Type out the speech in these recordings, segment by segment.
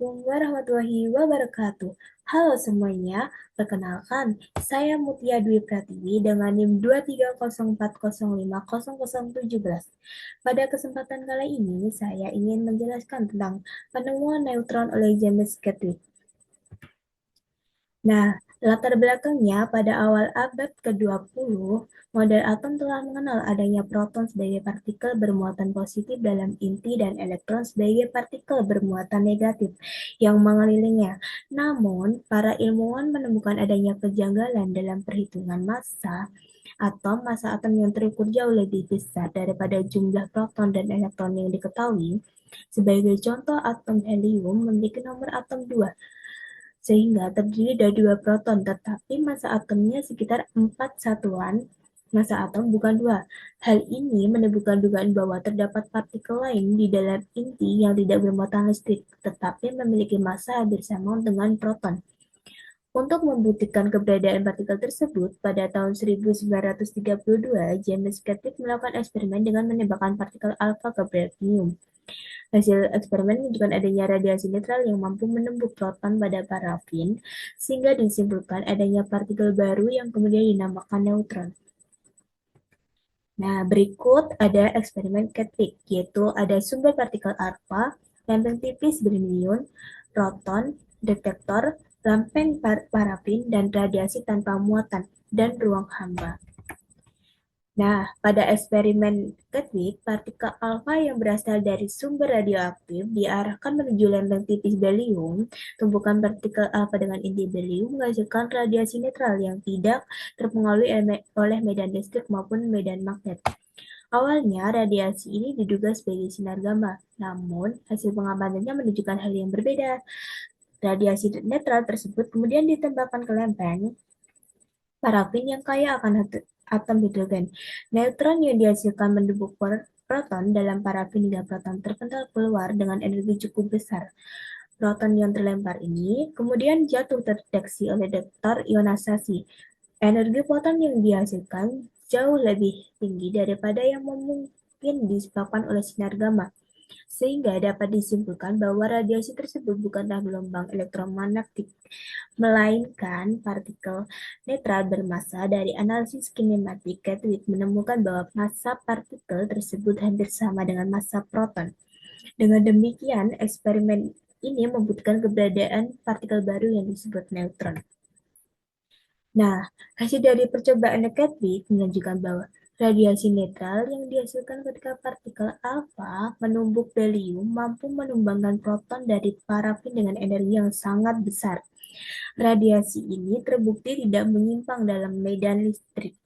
Assalamualaikum warahmatullahi wabarakatuh. Halo semuanya, perkenalkan, saya Mutia Dwi Pratiwi dengan NIM 23040500017. Pada kesempatan kali ini, saya ingin menjelaskan tentang penemuan neutron oleh James Chadwick. Nah, latar belakangnya pada awal abad ke-20, model atom telah mengenal adanya proton sebagai partikel bermuatan positif dalam inti dan elektron sebagai partikel bermuatan negatif yang mengelilinginya. Namun, para ilmuwan menemukan adanya kejanggalan dalam perhitungan massa atom yang terukur jauh lebih besar daripada jumlah proton dan elektron yang diketahui. Sebagai contoh, atom helium memiliki nomor atom 2 sehingga terdiri dari 2 proton, tetapi massa atomnya sekitar 4 satuan massa atom, bukan 2. Hal ini menimbulkan dugaan bahwa terdapat partikel lain di dalam inti yang tidak bermuatan listrik, tetapi memiliki massa hampir sama dengan proton. Untuk membuktikan keberadaan partikel tersebut, pada tahun 1932, James Chadwick melakukan eksperimen dengan menembakkan partikel alfa ke beryllium. Hasil eksperimen menunjukkan adanya radiasi netral yang mampu menembus proton pada parafin, sehingga disimpulkan adanya partikel baru yang kemudian dinamakan neutron. Nah, berikut ada eksperimen Chadwick, yaitu ada sumber partikel alfa, lempeng tipis bermion, proton, detektor, lempeng parafin, dan radiasi tanpa muatan, dan ruang hamba. Nah, pada eksperimen Chadwick, partikel alfa yang berasal dari sumber radioaktif diarahkan menuju lempeng tipis berium. Tumpukan partikel alfa dengan inti berium menghasilkan radiasi netral yang tidak terpengaruhi oleh medan listrik maupun medan magnet. Awalnya, radiasi ini diduga sebagai sinar gamma, namun hasil pengamatannya menunjukkan hal yang berbeda. Radiasi netral tersebut kemudian ditembakkan ke lempeng parafin yang kaya akan atom hidrogen. Neutron yang dihasilkan mendebuk proton dalam parafin hingga proton terpental keluar dengan energi cukup besar. Proton yang terlempar ini kemudian jatuh terdeteksi oleh detektor ionisasi. Energi proton yang dihasilkan jauh lebih tinggi daripada yang mungkin disebabkan oleh sinar gamma, sehingga dapat disimpulkan bahwa radiasi tersebut bukanlah gelombang elektromagnetik, melainkan partikel netral bermassa. Dari analisis kinematik, Chadwick menemukan bahwa massa partikel tersebut hampir sama dengan massa proton. Dengan demikian, eksperimen ini membuktikan keberadaan partikel baru yang disebut neutron. Nah, hasil dari percobaan Chadwick menunjukkan bahwa radiasi netral yang dihasilkan ketika partikel alfa menumbuk berium mampu menumbangkan proton dari parafin dengan energi yang sangat besar. Radiasi ini terbukti tidak menyimpang dalam medan listrik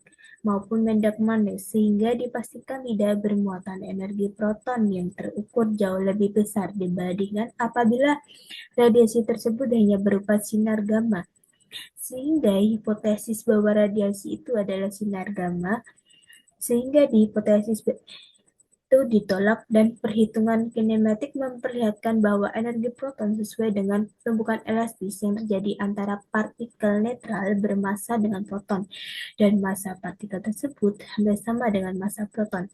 maupun medan magnet, sehingga dipastikan tidak bermuatan energi proton yang terukur jauh lebih besar dibandingkan apabila radiasi tersebut hanya berupa sinar gamma. Sehingga hipotesis bahwa radiasi itu adalah sinar gamma, sehingga di hipotesis itu ditolak dan perhitungan kinematik memperlihatkan bahwa energi proton sesuai dengan tumpukan elastis yang terjadi antara partikel netral bermassa dengan proton, dan massa partikel tersebut hampir sama dengan massa proton.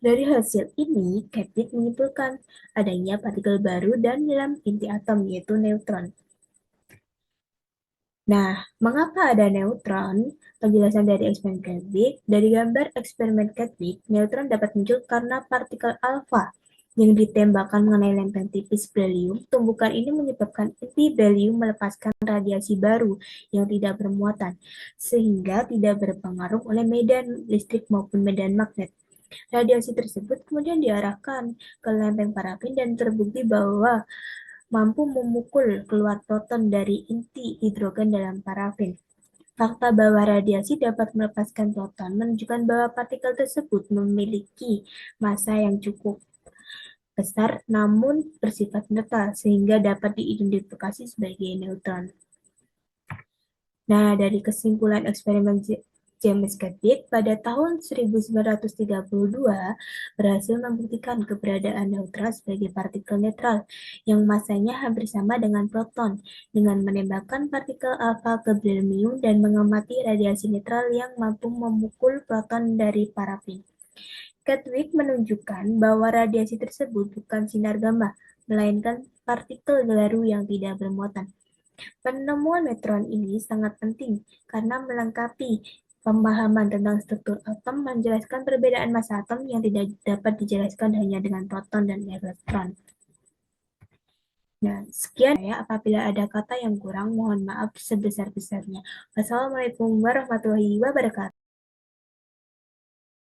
Dari hasil ini, Chadwick menyimpulkan adanya partikel baru dan dalam inti atom, yaitu neutron. Nah, mengapa ada neutron? Penjelasan dari eksperimen Chadwick. Dari gambar eksperimen Chadwick, neutron dapat muncul karena partikel alfa yang ditembakkan mengenai lempeng tipis beryllium. Tumbukan ini menyebabkan inti beryllium melepaskan radiasi baru yang tidak bermuatan, sehingga tidak berpengaruh oleh medan listrik maupun medan magnet. Radiasi tersebut kemudian diarahkan ke lempeng parafin dan terbukti bahwa mampu memukul keluar proton dari inti hidrogen dalam parafin. Fakta bahwa radiasi dapat melepaskan proton menunjukkan bahwa partikel tersebut memiliki massa yang cukup besar namun bersifat netral, sehingga dapat diidentifikasi sebagai neutron. Nah, dari kesimpulan eksperimen James Chadwick pada tahun 1932 berhasil membuktikan keberadaan neutron sebagai partikel netral yang massanya hampir sama dengan proton, dengan menembakkan partikel alfa ke beryllium dan mengamati radiasi netral yang mampu memukul proton dari parafin. Chadwick menunjukkan bahwa radiasi tersebut bukan sinar gamma, melainkan partikel baru yang tidak bermuatan. Penemuan neutron ini sangat penting karena melengkapi pemahaman tentang struktur atom, menjelaskan perbedaan massa atom yang tidak dapat dijelaskan hanya dengan proton dan elektron. Nah, sekian ya. Apabila ada kata yang kurang, mohon maaf sebesar-besarnya. Wassalamualaikum warahmatullahi wabarakatuh.